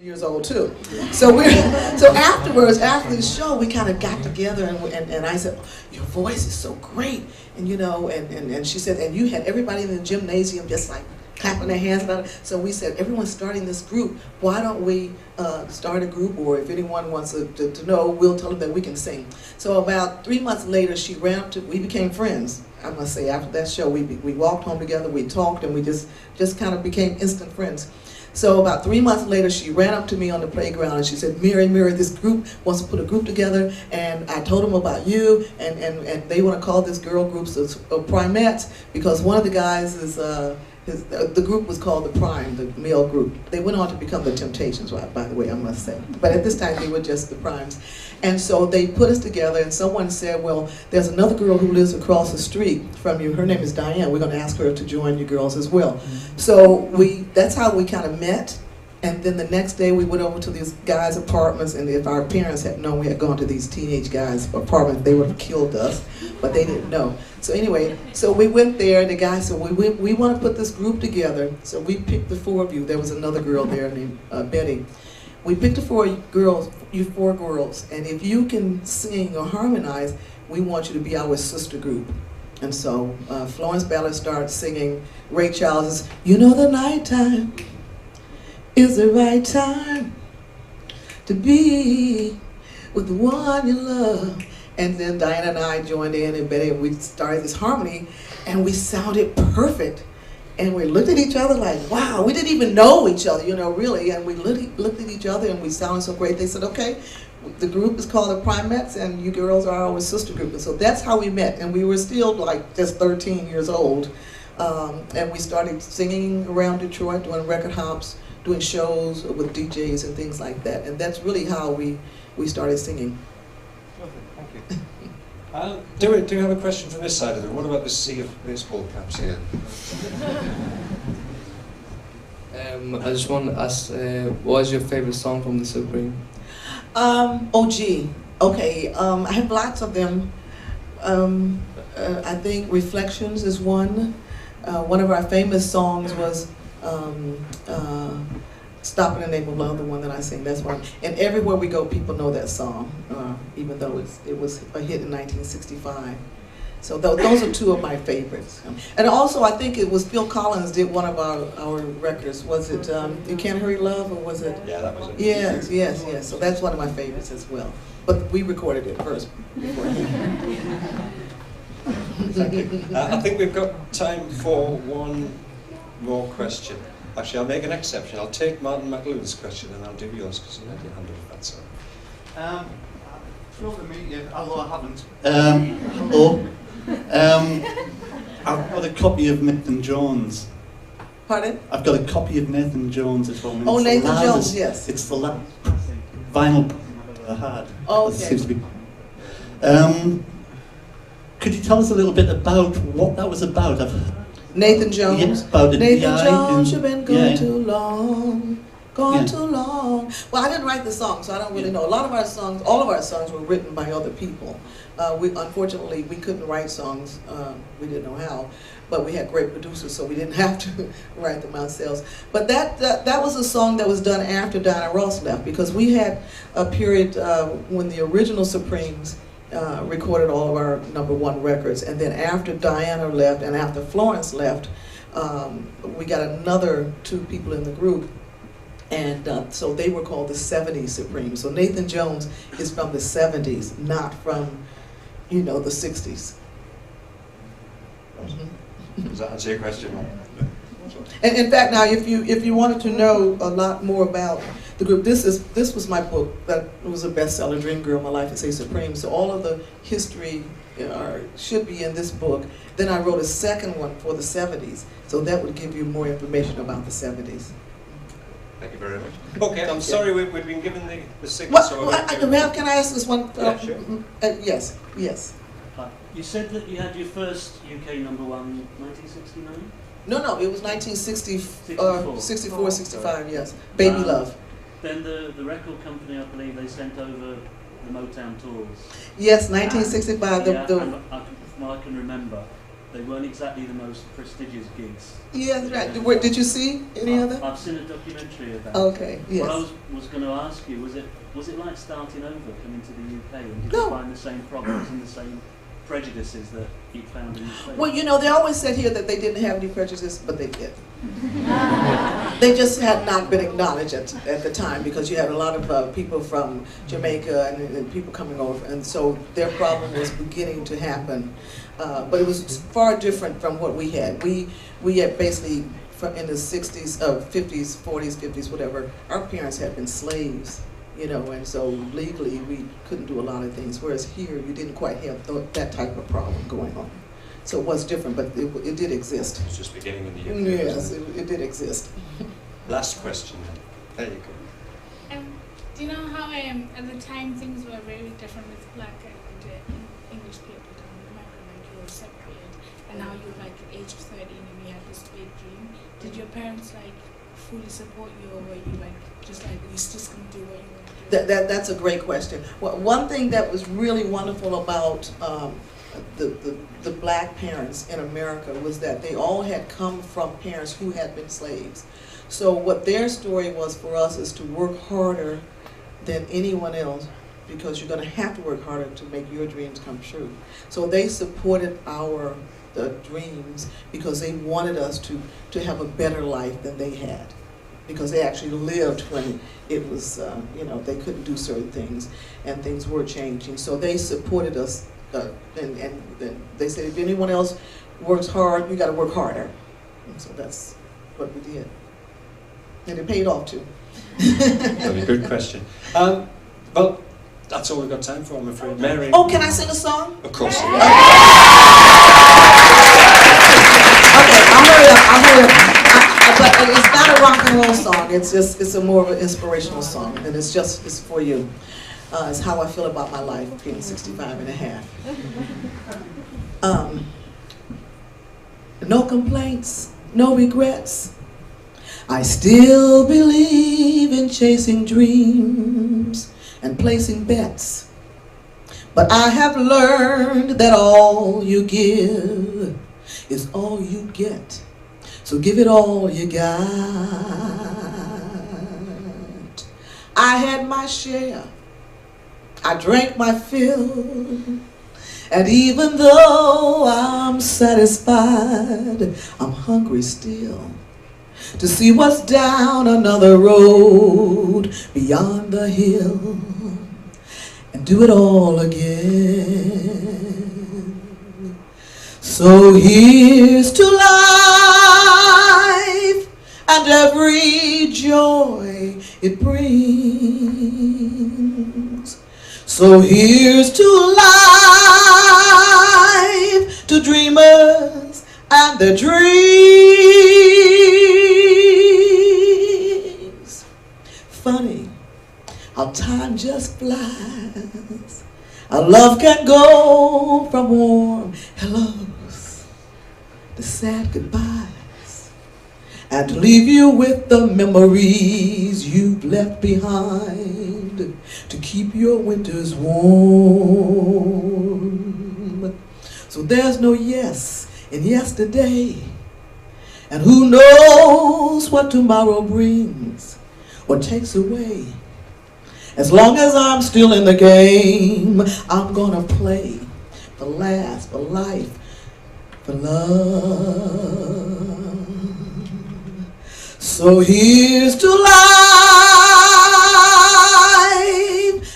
years old too. So so afterwards, after the show, we kind of got together and I said, your voice is so great, and and she said, and you had everybody in the gymnasium just like clapping their hands about it. So we said, everyone's starting this group. Why don't we start a group, or if anyone wants to know, we'll tell them that we can sing. So about 3 months later, she ran up to, we became friends. I must say, after that show, we walked home together, we talked, and we just kind of became instant friends. So about 3 months later, she ran up to me on the playground and she said, Mary, this group wants to put a group together, and I told them about you, and they want to call this girl group Primettes, because one of the guys is, the group was called the Prime, the male group. They went on to become the Temptations, right, by the way, I must say. But at this time, they were just the Primes. And so they put us together, and someone said, well, there's another girl who lives across the street from you. Her name is Diane. We're going to ask her to join you girls as well. So that's how we kind of met. And then the next day, we went over to these guys' apartments, and if our parents had known we had gone to these teenage guys' apartments, they would have killed us, but they didn't know. So anyway, so we went there, and the guy said, we want to put this group together. So we picked the four of you. There was another girl there named Betty. We picked the four girls, and if you can sing or harmonize, we want you to be our sister group. And so Florence Ballard started singing Ray Charles's, you know the nighttime is the right time to be with the one you love. And then Diana and I joined in, and Betty, and we started this harmony, and we sounded perfect. And we looked at each other like, wow, we didn't even know each other, really. And we looked at each other and we sounded so great. They said, okay, the group is called the Primettes, and you girls are our sister group. And so that's how we met. And we were still like just 13 years old. And we started singing around Detroit, doing record hops, doing shows with DJs and things like that. And that's really how we started singing. Perfect, thank you. Do we have a question from this side of it? What about the sea of baseball caps here? I just want to ask, what is your favorite song from the Supreme? Oh gee, okay, I have lots of them. I think Reflections is one. One of our famous songs was Stop in the Name of Love, the one that I sing, that's one. And everywhere we go, people know that song, even though it was a hit in 1965. So those are two of my favorites. And also, I think it was Phil Collins did one of our records. Was it You Can't Hurry Love, or was it? Yeah, that was it. Yes. So that's one of my favorites as well. But we recorded it first before Thank you. I think we've got time for one more question. Actually, I'll make an exception. I'll take Martin McLuhan's question and I'll do yours, because you had your hand up, if that's all. Thrilled to meet you, although I haven't. Hello. I've got a copy of Nathan Jones. Pardon? I've got a copy of Nathan Jones at home. Oh, Nathan Jones, yes. It's the last vinyl I've ever had. Oh, okay. It seems to be. Could you tell us a little bit about what that was about? Nathan Jones. Yes, about the Nathan DI Jones, you've been gone too long. Too long. Well, I didn't write the song, so I don't really know. A lot of our songs, all of our songs were written by other people. Unfortunately, we couldn't write songs. We didn't know how, but we had great producers, so we didn't have to write them ourselves. But that was a song that was done after Diana Ross left, because we had a period when the original Supremes recorded all of our #1 records, and then after Diana left and after Florence left, we got another 2 people in the group, and so they were called the 70s Supremes. So Nathan Jones is from the 70s, not from, the 60s. Does that answer your question? And in fact, now if you wanted to know a lot more about the group, this was my book that was a bestseller, Dream Girl, My Life as a Supreme. So all of the history should be in this book. Then I wrote a second one for the 70s, so that would give you more information about the 70s. Thank you very much. Okay, I'm sorry we've been given the signal. Can I ask this one? Yeah, sure. Yes. You said that you had your first UK #1 1969? No, it was 1964, 65, yes. Baby Love. Then the record company, I believe, they sent over the Motown tours. Yes, 1965. From what I can remember, they weren't exactly the most prestigious gigs. Yes, right. Did you see any of them? I've seen a documentary about it. Okay, yes. What I was going to ask you, was it like starting over coming to the UK, and did No. you find the same problems and the same prejudices that you found in the States? Well, you know, they always said here that they didn't have any prejudice, but they did. They just had not been acknowledged at the time, because you had a lot of people from Jamaica and people coming over, and so their problem was beginning to happen. But it was far different from what we had. We had basically, in the 60s, 50s, 40s, 50s, whatever, our parents had been slaves, you know, and so legally we couldn't do a lot of things, whereas here you didn't quite have that type of problem going on. So it was different, but it did exist. It was just beginning in the UK. Yes, it did exist. Last question then. There you go. Do you know how at the time things were very different with black and English people down in America, like you were separated, and now you're like the age of 13 and you have this big dream. Did your parents like fully support you, or were you like just like you're just gonna do what you want to do? That's a great question. Well, one thing that was really wonderful about the black parents in America was that they all had come from parents who had been slaves. So what their story was for us is to work harder than anyone else, because you're going to have to work harder to make your dreams come true. So they supported our dreams because they wanted us to have a better life than they had, because they actually lived when it was, you know, they couldn't do certain things and things were changing. So they supported us, and they said, if anyone else works hard, you got to work harder. And so that's what we did. And it paid off too. Very good question. Well, that's all we've got time for, I'm afraid. Mary. Oh, can I sing a song? Of course. Okay, I'll hurry up. But it's not a rock and roll song. It's a more of an inspirational song, and it's for you. It's how I feel about my life being 65 and a half. No complaints, no regrets. I still believe in chasing dreams and placing bets. But I have learned that all you give is all you get. So give it all you got. I had my share. I drank my fill. And even though I'm satisfied, I'm hungry still to see what's down another road beyond the hill, and do it all again. So here's to life and every joy it brings. So here's to life, to dreamers and their dreams. Funny how time just flies. Our love can go from warm hellos to sad goodbyes, and to leave you with the memories you've left behind to keep your winters warm. So there's no yes in yesterday, and who knows what tomorrow brings or takes away. As long as I'm still in the game, I'm gonna play for last, for life, for love. So here's to life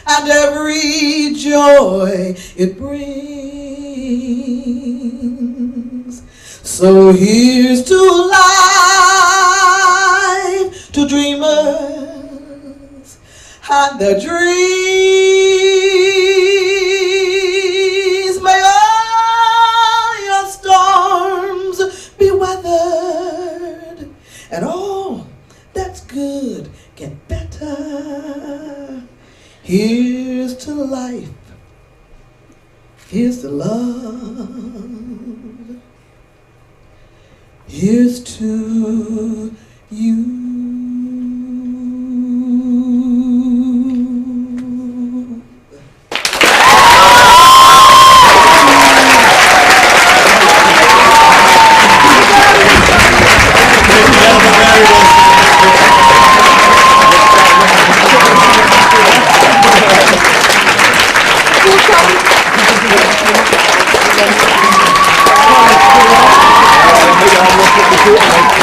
and every joy it brings. So here's to life, to dreamers and their dreams. May all your storms be weathered, and all that's good get better. Here's to life, here's to love, here's to you. Thank you.